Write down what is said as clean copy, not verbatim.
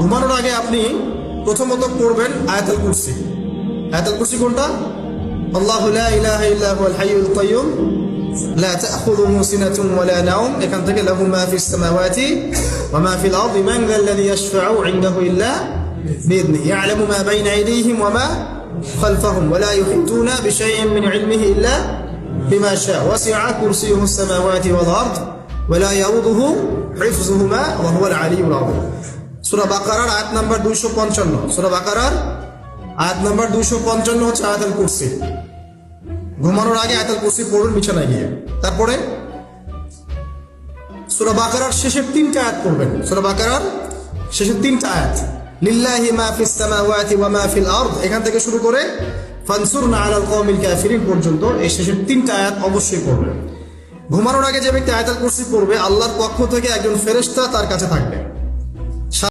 ঘুমানোর আগে আপনি প্রথমত পড়বেন আয়াতুল কুরসি। আয়াতুল কুরসি কোনটা? আল্লাহু লা ইলাহা ইল্লা হুয়াল হাইয়ুল কাইয়্যুম লা তাখুযুহু সিনাতুন ওয়া লা নাওম, এখান থেকে লাহু মা ফিস সামাওয়াতি ওয়া মা ফিল আরদি মান যাল্লাযী ইয়াশফা'ু ইনদাহু ইল্লা বিইذনিহি ইয়া'লামু মা বাইনা আইদিহিম ওয়া মা খালফাহুম ওয়া লা ইউহিতুনা বিশাইইন মিন ইলমিহি ইল্লা বিমা শা'a ওয়াসি'a কুরসিয়ুহু সামাওয়াতি ওয়াল আরদ ওয়া লা ইয়াউদুহু হিফযুহুমা ওয়া হুয়াল আলিয়্যুল আযীম। সূরা বাকারার আয়াত নাম্বার 255। সূরা বাকারার আয়াত নাম্বার 255 হচ্ছে আয়াতুল কুরসি। ঘুমানোর আগে আয়াতুল কুরসি পড়ুন বিছানায় গিয়ে। তারপরে সূরা বাকারার শেষের 3টা আয়াত পড়বেন। সূরা বাকারার শেষের 3টা আয়াত, লিল্লাহি মা ফিস সামাওয়াতি ওয়া মা ফিল আরদ, এখান থেকে শুরু করে ফানসুরনা আলাল কওমিল কাফিরিন পর্যন্ত এই শেষের 3টা আয়াত অবশ্যই পড়বেন। ঘুমানোর আগে যে ব্যক্তি আয়াতুল কুরসি পড়বে, আল্লাহর পক্ষ থেকে একজন ফেরেশতা তার কাছে থাকবে।